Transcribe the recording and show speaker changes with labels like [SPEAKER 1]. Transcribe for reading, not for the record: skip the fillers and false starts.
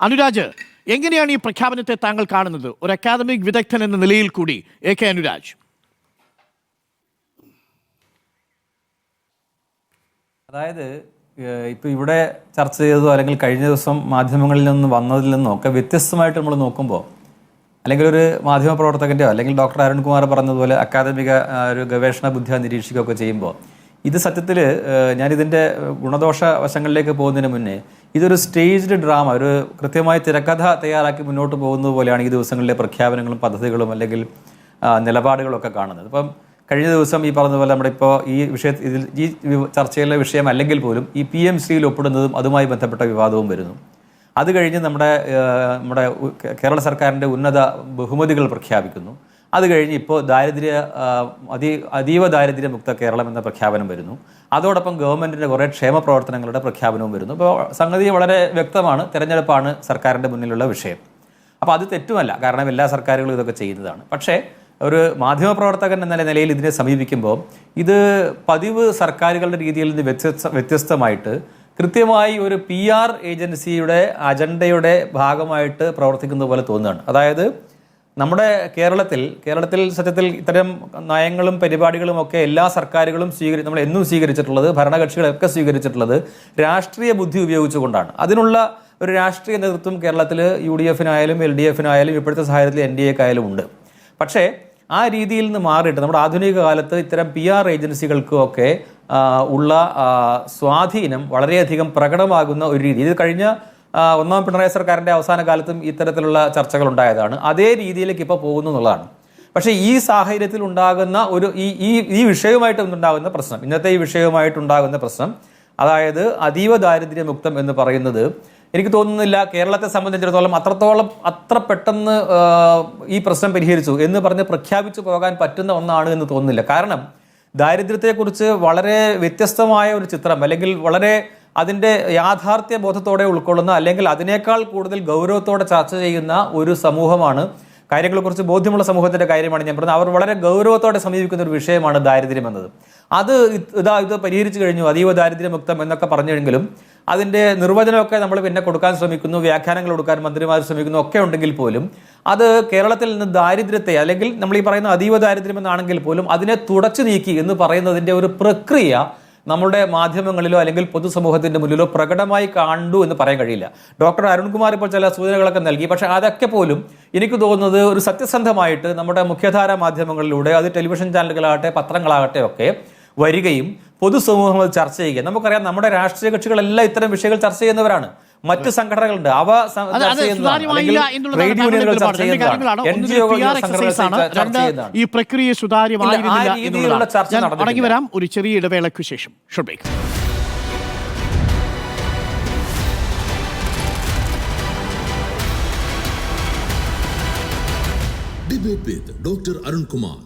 [SPEAKER 1] അനുരാജ്, എങ്ങനെയാണ് ഈ പ്രഖ്യാപനത്തെ താങ്കൾ കാണുന്നത്? ഒരു അക്കാദമിക് വിദഗ്ധൻ എന്ന നിലയിൽ കൂടി AK അനുരാജ്.
[SPEAKER 2] അതായത് ഇപ്പോൾ ഇവിടെ ചർച്ച ചെയ്തതോ അല്ലെങ്കിൽ കഴിഞ്ഞ ദിവസം മാധ്യമങ്ങളിൽ നിന്ന് വന്നതിൽ നിന്നോ ഒക്കെ വ്യത്യസ്തമായിട്ട് നമ്മൾ നോക്കുമ്പോൾ, അല്ലെങ്കിൽ ഒരു മാധ്യമപ്രവർത്തകൻ്റെയോ അല്ലെങ്കിൽ ഡോക്ടർ അരുൺകുമാർ പറഞ്ഞതുപോലെ അക്കാദമിക ഒരു ഗവേഷണ ബുദ്ധിയെ നിരീക്ഷിക്കുകയൊക്കെ ചെയ്യുമ്പോൾ, ഇത് സത്യത്തിൽ ഞാനിതിൻ്റെ ഗുണദോഷ വശങ്ങളിലേക്ക് പോകുന്നതിന് മുന്നേ ഇതൊരു സ്റ്റേജ്ഡ് ഡ്രാമ, ഒരു കൃത്യമായി തിരക്കഥ തയ്യാറാക്കി മുന്നോട്ട് പോകുന്നത് പോലെയാണ് ഈ ദിവസങ്ങളിലെ പ്രഖ്യാപനങ്ങളും പദ്ധതികളും അല്ലെങ്കിൽ നിലപാടുകളൊക്കെ കാണുന്നത്. ഇപ്പം കഴിഞ്ഞ ദിവസം ഈ പറഞ്ഞതുപോലെ നമ്മുടെ ഇപ്പോൾ ഈ വിഷയത്തിൽ ഈ ചർച്ചയിലെ വിഷയം അല്ലെങ്കിൽ പോലും ഈ PMCയിൽ ഒപ്പിടുന്നതും അതുമായി ബന്ധപ്പെട്ട വിവാദവും വരുന്നു. അത് കഴിഞ്ഞ് നമ്മുടെ കേരള സർക്കാരിൻ്റെ ഉന്നത ബഹുമതികൾ പ്രഖ്യാപിക്കുന്നു. അത് കഴിഞ്ഞ് ഇപ്പോൾ അതീവ ദാരിദ്ര്യമുക്ത കേരളം എന്ന പ്രഖ്യാപനം വരുന്നു. അതോടൊപ്പം ഗവൺമെൻറ്റിൻ്റെ കുറേ ക്ഷേമ പ്രവർത്തനങ്ങളുടെ പ്രഖ്യാപനവും വരുന്നു. അപ്പോൾ സംഗതി വളരെ വ്യക്തമാണ്, തെരഞ്ഞെടുപ്പാണ് സർക്കാരിൻ്റെ മുന്നിലുള്ള വിഷയം. അപ്പോൾ അത് തെറ്റുമല്ല, കാരണം എല്ലാ സർക്കാരുകളും ഇതൊക്കെ ചെയ്യുന്നതാണ്. പക്ഷേ ഒരു മാധ്യമപ്രവർത്തകൻ എന്ന നിലയിൽ ഇതിനെ സമീപിക്കുമ്പോൾ ഇത് പതിവ് സർക്കാരുകളുടെ രീതിയിൽ നിന്ന് വ്യത്യസ്തമായിട്ട് കൃത്യമായി ഒരു PR ഏജൻസിയുടെ അജണ്ടയുടെ ഭാഗമായിട്ട് പ്രവർത്തിക്കുന്ന പോലെ തോന്നുകയാണ്. അതായത് നമ്മുടെ കേരളത്തിൽ സത്യത്തിൽ ഇത്തരം നയങ്ങളും പരിപാടികളും ഒക്കെ എല്ലാ സർക്കാരുകളും നമ്മൾ എന്നും സ്വീകരിച്ചിട്ടുള്ളത്, ഭരണകക്ഷികളൊക്കെ സ്വീകരിച്ചിട്ടുള്ളത് രാഷ്ട്രീയ ബുദ്ധി ഉപയോഗിച്ചുകൊണ്ടാണ്. അതിനുള്ള ഒരു രാഷ്ട്രീയ നേതൃത്വം കേരളത്തിൽ UDF-നായാലും LDF-നായാലും ഇപ്പോഴത്തെ സാഹചര്യത്തിൽ NDA-ക്കായാലും ഉണ്ട്. പക്ഷേ ആ രീതിയിൽ നിന്ന് മാറിയിട്ട് നമ്മുടെ ആധുനിക കാലത്ത് ഇത്തരം PR ഏജൻസികൾക്കൊക്കെ ഉള്ള സ്വാധീനം വളരെയധികം പ്രകടമാകുന്ന ഒരു രീതി, ഇത് കഴിഞ്ഞ ഒന്നാം പിണറായി സർക്കാരിൻ്റെ അവസാന കാലത്തും ഇത്തരത്തിലുള്ള ചർച്ചകൾ ഉണ്ടായതാണ്. അതേ രീതിയിലേക്ക് ഇപ്പോൾ പോകുന്നു എന്നുള്ളതാണ്. പക്ഷേ ഈ സാഹചര്യത്തിൽ ഉണ്ടാകുന്ന ഒരു ഈ വിഷയവുമായിട്ട് ഉണ്ടാകുന്ന പ്രശ്നം, ഇന്നത്തെ ഈ വിഷയവുമായിട്ടുണ്ടാകുന്ന പ്രശ്നം, അതായത് അതീവ ദാരിദ്ര്യമുക്തം എന്ന് പറയുന്നത് എനിക്ക് തോന്നുന്നില്ല കേരളത്തെ സംബന്ധിച്ചിടത്തോളം അത്ര പെട്ടെന്ന് ഈ പ്രശ്നം പരിഹരിച്ചു എന്ന് പറഞ്ഞ് പ്രഖ്യാപിച്ചു പോകാൻ പറ്റുന്ന ഒന്നാണ് എന്ന് തോന്നുന്നില്ല. കാരണം ദാരിദ്ര്യത്തെക്കുറിച്ച് വളരെ വ്യത്യസ്തമായ ഒരു ചിത്രം, അല്ലെങ്കിൽ വളരെ അതിൻ്റെ യാഥാർത്ഥ്യ ബോധത്തോടെ ഉൾക്കൊള്ളുന്ന, അല്ലെങ്കിൽ അതിനേക്കാൾ കൂടുതൽ ഗൗരവത്തോടെ ചർച്ച ചെയ്യുന്ന ഒരു സമൂഹമാണ്, കാര്യങ്ങളെക്കുറിച്ച് ബോധ്യമുള്ള സമൂഹത്തിൻ്റെ കാര്യമാണ് ഞാൻ പറഞ്ഞത്. അവർ വളരെ ഗൗരവത്തോടെ സമീപിക്കുന്ന ഒരു വിഷയമാണ് ദാരിദ്ര്യം എന്നത്. ഇത് പരിഹരിച്ചു കഴിഞ്ഞു, അതീവ ദാരിദ്ര്യമുക്തം എന്നൊക്കെ പറഞ്ഞെങ്കിലും അതിൻ്റെ നിർവചനമൊക്കെ നമ്മൾ പിന്നെ കൊടുക്കാൻ ശ്രമിക്കുന്നു, വ്യാഖ്യാനങ്ങൾ കൊടുക്കാൻ മന്ത്രിമാർ ശ്രമിക്കുന്നു ഒക്കെ ഉണ്ടെങ്കിൽ പോലും അത് കേരളത്തിൽ നിന്ന് ദാരിദ്ര്യത്തെ, അല്ലെങ്കിൽ നമ്മൾ ഈ പറയുന്ന അതീവ ദാരിദ്ര്യം എന്നാണെങ്കിൽ പോലും അതിനെ തുടച്ചു നീക്കി എന്ന് പറയുന്നതിൻ്റെ ഒരു പ്രക്രിയ നമ്മുടെ മാധ്യമങ്ങളിലോ അല്ലെങ്കിൽ പൊതുസമൂഹത്തിൻ്റെ മുന്നിലോ പ്രകടമായി കണ്ടു എന്ന് പറയാൻ കഴിയില്ല. ഡോക്ടർ അരുൺകുമാർ ഇപ്പോൾ ചില സൂചനകളൊക്കെ നൽകി. പക്ഷേ അതൊക്കെ പോലും എനിക്ക് തോന്നുന്നത് ഒരു സത്യസന്ധമായിട്ട് നമ്മുടെ മുഖ്യധാരാ മാധ്യമങ്ങളിലൂടെ, അത് ടെലിവിഷൻ ചാനലുകളാകട്ടെ പത്രങ്ങളാകട്ടെ ഒക്കെ വരികയും പൊതുസമൂഹം അത് ചർച്ച ചെയ്യുക. നമുക്കറിയാം നമ്മുടെ രാഷ്ട്രീയ കക്ഷികളെല്ലാം ഇത്തരം വിഷയങ്ങൾ ചർച്ച ചെയ്യുന്നവരാണ്. മറ്റു സംഘടനകളുണ്ട്, അവ
[SPEAKER 1] ഈ പ്രക്രിയ സുതാര്യമായിരുന്നില്ല. മടങ്ങി വരാം ഒരു ചെറിയ ഇടവേളയ്ക്കു ശേഷം.
[SPEAKER 3] Debate with Dr. Arun Kumar.